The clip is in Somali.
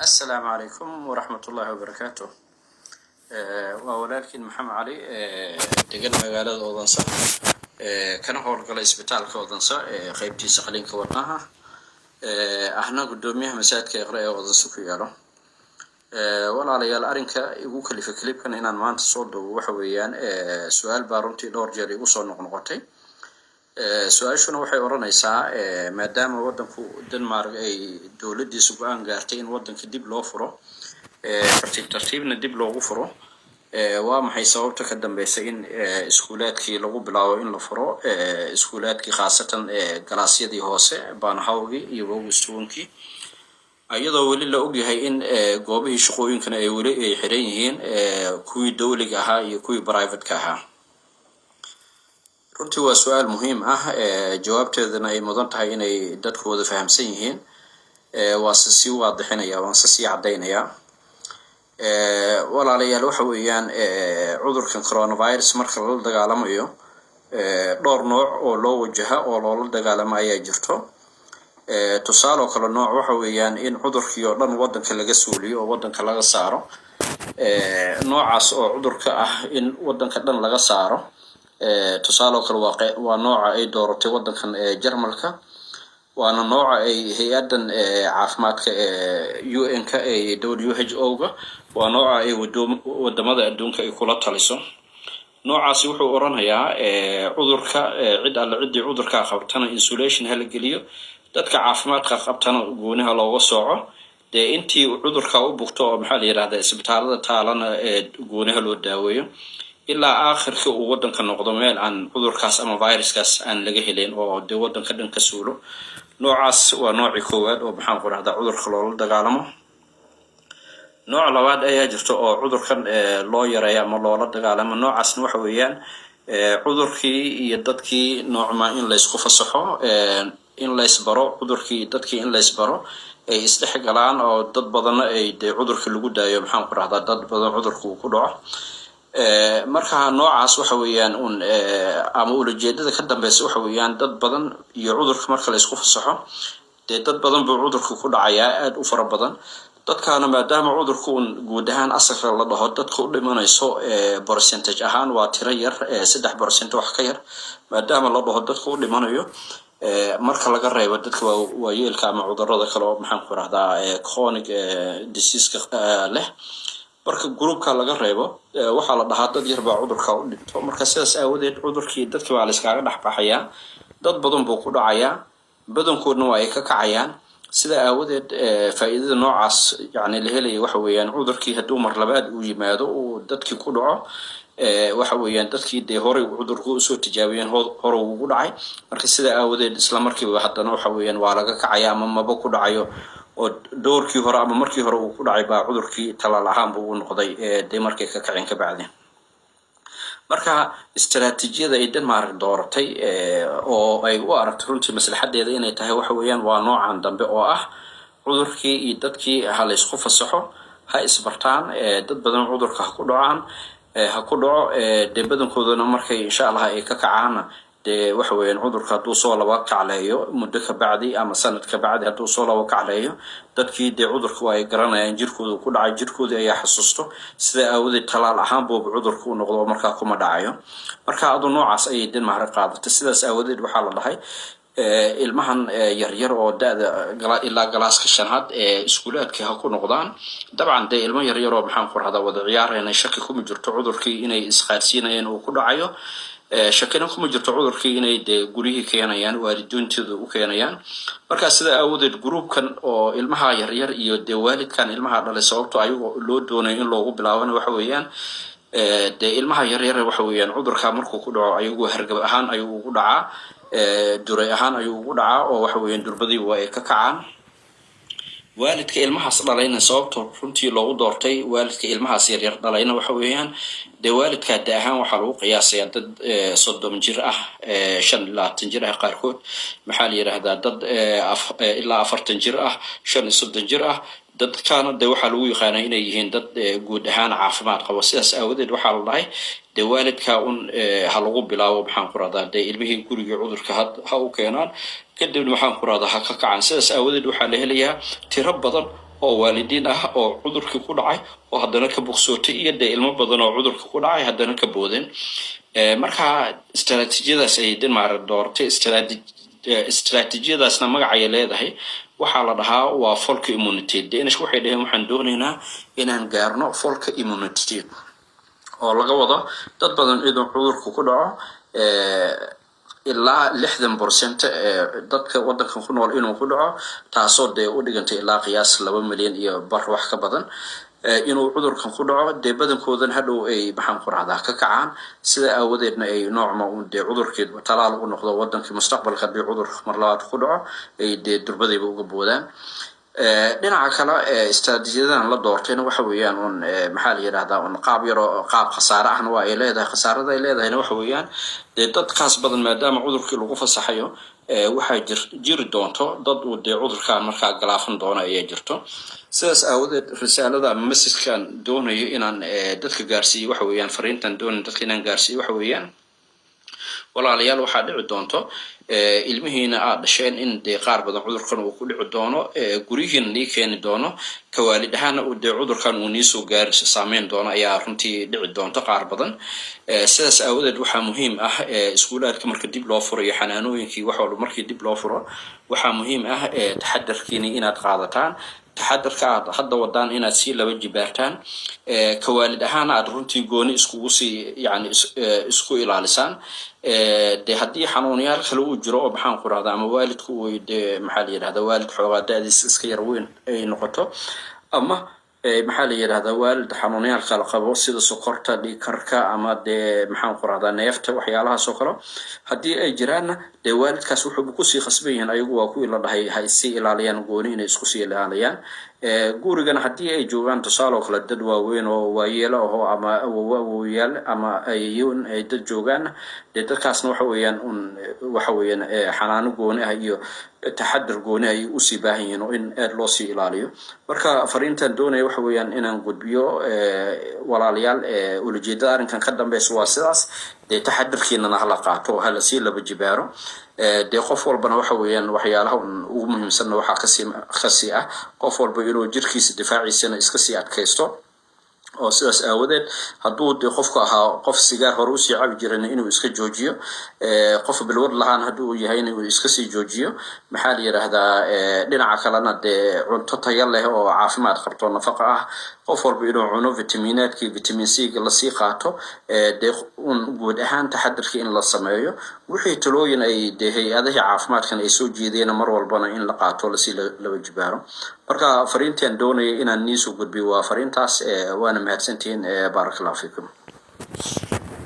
السلام عليكم ورحمة الله وبركاته. وولكن محمد علي دقنا مقالة أوضنصة كان هو القلا إسبيتال كأوضنصة خيبتي سقلين كورناها إحنا قدوميها مساعد كيقرأ أوضنصة كيالو ولا ليال أرنكا يقول كلي في كليب كان إن ما تصود وحويان سؤال بارونتي دور جري وصل نقطتين سؤال شنو waxay oranaysaa maadaama wadanku Denmark ay dawladdiisu go'aan gaartay in wadanka dib loo furo tartiibna dib loogu furo waa maxay sababta ka dambeysay in iskuulaadkii lagu bilaabo in la furo iskuulaadkii khaasatan galaasyadii hoose baanhawgi iyo wogistoonkii ayadoo wali la ogyahay in goobihii shaqooyinkana ay wali ay xiran yihiin kuwii dawliga ahaa iyo kuwii private ka ahaa runtii waa su'aal muhiim ah jawaabteedana ay mudan tahay inay dadku wada fahamsan yihiin waa si waadixinaya waan si cadeynaya walaalayaal waxa weeyaan cudurkan coronavirus marka la dagaalamayo dhowr nooc oo loo wajaha oo loola dagaalamo ayaa jirto tusaale kale nooc waxa weeyaan in cudurkii oo dhan wadanka laga suuliyo oo wadanka laga saaro noocaas oo cudurka ah in wadanka dhan laga saaro tusaale kale waa nooca ay dooratay wadankan Jarmalka waana nooca ay hay'adan caafimaadka UN-ka WHO-ga waa nooca ay wadamada adduunka ay kula taliso noocaasi wuxuu oranayaa cudurka cidii cudurka qabtana insulation hal geliyo dadka caafimaadka qabtana goonaha looga sooco intii cudurka u bugto oo maxaa la yiraahdaa isbitaalada taalana goonaha loo daaweeyo ilaa aakhirka uu wadanka noqdo meel aan cudurkaas ama viruskaas aan laga helin oo wadanka dhan ka suulo noocaas waa nooci koowaad oo maxaan ku raahdaa cudurka loola dagaalamo nooc labaad ayaa jirto oo cudurkan loo yareeyo ama loola dagaalamo noocaasna waxa weeyaan cudurkii iyo dadkii noocma in la isku fasaxo in la isbaro cudurkii dadkii in la isbaro ay isdhexgalaan oo dad badan ay cudurka lagu daayo maxaan ku raahdaa dad badan cudurku ku dhaco marka noocaas waxa weeyaan ama ujeedada ka dambaysa waxa weeyaan dad badan iyo cudurka marka la isku fasaxo dad badan buu cudurku ku dhacayaa aad u fara badan dadkaana maadaama cudurku guud ahaan asal la dhaho dadku u dhimanayso percentage ahaan waa tiro yar 3% wax ka yar maadaama la dhaho dadku u dhimanayo marka laga reebo dadka waa yeelka ama cudurrada kale oo maxaan ku raahdaa chronic disease leh marka groupka laga reebo waxa la dhahaa dad yar baa cudurka u dhinto marka sidaas aawadeed cudurkii dadkii waa la iskaga dhaxbaxaya dad badan buu ku dhacayaa badankoodna waa ay ka kacayaan sida aawadeed faa'iidada noocaas yani la helay waxa weeyaan cudurkii haduu mar labaad uu yimaado oo dadkii ku dhaco waxa weeyaan dadkii hore cudurku soo tijaabiyeen hore ugu dhacay marka sida aawadeed isla markiiba haddana waxa weeyaan waa laga kacaya ama maba ku dhacayo oo doorkii hore ama markii hore uu ku dhacay baa cudurkii talaal ahaan buu noqday markay ka kaceen ka bacdeen marka istiraatiijiyada ay Denmark dooratay oo ay u aragtay runtii maslaxadeeda inay tahay waxa weeyaan waa noocan dambe oo ah cudurkii iyo dadkii hal isku fasaxo ha isbartaan dad badan cudurka ku dhacaan ha ku dhaco badankoodana markay insha Allah ay ka kacaan waxa weeyaan cudurka haduu soo laba kacleeyo muddo ka bacdi ama sanad ka bacdi haduu soo laba kacleeyo dadkii cudurku ay garanayaan jirkooda ku dhacay jirkooda ayaa xasuusto sida aawada talaal ahaan buu cudurku noqdo marka kuma dhacayo marka adu noocaas ay Denmark qaadatay sidaas aawadeed waxa la dhahay ilmahan yar oo daada ilaa galaaska shanaad iskuulaadka ha ku noqdaan dabcan ilmo yar oo maxaan ku raahdaa wada ciyaarayna shaki kuma jirto cudurkii inay isqaadsiinayeen oo ku dhacayo shakina kuma jirto cudurkii inay gurihii keenayaan waalidiintooda u keenayaan marka sida aawadeed groupkan oo ilmaha yar iyo waalidkan ilmaha dhalay sababto ayagu loo doonayo in loogu bilaabana waxa weeyaan ilmaha yar waxa weeyaan cudurka markuu ku dhaco ayagu hargab ahaan ayuu ugu dhacaa duray ahaan ayuu ugu dhacaa oo waxa weeyaan durbadii waa ay ka kacaan waalidka ilmahaas dhalayna sababto runtii loogu doortay waalidka ilmahaas yar dhalayna waxa weeyaan waalidka daahan waxa lagu qiyaasayaa dad 30 jir ah 25 jir ah qaarkood maxaa la yiraahdaa dad ilaa 40 jir ah 35 jir ah dadkaana waxa lagu yaqaanaa inay yihiin dad guud ahaan caafimaad qaba sidaas aawadeed waxa la dhahay waalidka ha lagu bilaabo maxaan ku raahdaa ilmihii guriga cudurka ha u keenaan kadibna waxaan ku raahdaa ha ka kacaan sidaas aawadeed waxa la helayaa tiro badan oo waalidiin ah oo cudurkii ku dhacay oo haddana ka bogsootay iyo dee ilmo badan oo cudurka ku dhacay haddana ka boodeen marka istaraatiijiyadaas ay Denmark doortay istaraatiijiyadaasna magacay leedahay waxaa la dhahaa waa folk immunity Danish waxay dhaheen waxaan doonaynaa inaan gaarno folk immunity oo laga wado dad badan idoo cudurku ku dhaco ilaa 60% dadka wadankan ku nool inuu ku dhaco taasoo dee u dhigantay ilaa qiyaas 2 milyan iyo bar wax ka badan inuu cudurkan ku dhaco dee badankoodan hadhow ay maxaan ku raacdaa ka kacaan sida aawadeedna ay noocma uu dee cudurkeed talaal u noqdo wadankii mustaqbalka hadii cudur mar labaad ku dhaco ay dee durbadayba uga boodaan dhinaca kale istaraatiijiyadan la doortayna waxa weeyaan un maxaa la yiraahdaa un qaab yaro qaab khasaare ahna waa ay leedahay khasaarada ay leedahayna waxa weeyaan dadkaas badan maadaama cudurkii lagu fasaxayo waxaa jiri doonto dad uu dee cudurkan markaa galaafan doona ayaa jirto sidaas aawadeed risaalada ama message-kan doonayo inaan dadka gaarsiiyo waxa weeyaan fariintan doonayo dadka inaan gaarsiiyo waxa weeyaan walaalayaal waxaa dhici doonto ilmihiina aad dhasheen in dee qaar badan cudurkan uu ku dhici doono gurihiina nii keeni doono ka waalid ahaana uu dee cudurkan uu nii soo gaari saameyn doono ayaa runtii dhici doonto qaar badan sidaas aawadeed waxaa muhiim ah iskuulaadka marka dib loo furo iyo xanaanooyinkii wax walba markii dib loo furo waxaa muhiim ah taxadarkiina inaad qaadataan taxadarka aad hadda wadaan inaad si laba jibaartaan ka waalid ahaan aad runtii gooni iskugu sii yani isku ilaalisaan de haddii xanuunyaal kale uu jiro oo maxaan ku raahdaa ama waalidku uu de maxaa la yiraahdaa waalid xoogaa daadiis iska yar weyn ay noqoto ama maxaa la yiraahdaa waalid xanuunyaal kala qabo sida sokorta dhiig karka ama de maxaan ku raahdaa neefta waxyaalaha soo kale haddii ay jiraan de waalidkaas wuxuu ku sii khasban yahay ayagu waa ku ila dhahay hay si ilaaliyaan gooni inay isku sii ilaaliyaan gurigana haddii ay joogaan tusaale kala dad waaweyn oo waayeelo oo ama awoowayaal ama ayeeyoon ay dad joogaan dadkaasna waxa weeyaan xanaano gooni ah iyo taxadar gooni ay u sii baahan yihiin oo in aad loo sii ilaaliyo marka fariintan doonaya waxa weeyaan inaan gudbiyo walaalayaal ujeedada arrinkan ka dambeeyay waa sidaas de taxadarkiina hala qaato hala sii laba jibaaro de qof walbana waxa weeyaan waxyaalaha ugu muhiimsan waxa ka sii ah qof walba inuu jirkiisa difaaciisana iska sii adkaysto oo sidaas aawadeed hadduu de qofku ahaa qof sigaar hore u sii cabi jiray inuu iska joojiyo qof bilwad lahaan hadduu yahay inuu iska sii joojiyo maxaa la yiraahdaa dhinaca kalena de cunto tayo leh oo caafimaad qabto nafaqo ah qof walba inuu cuno vitaminaadkii vitamin C la sii qaato de guud ahaan taxadarkii in la sameeyo wixii talooyin ay de hay'adaha caafimaadkan ay soo jeedeen mar walbana in la qaato la sii laba jibaaro marka fariintan doonaya inaan niisu gudbiyo waa fariintaas waana mahadsantiin barakallahu fiikum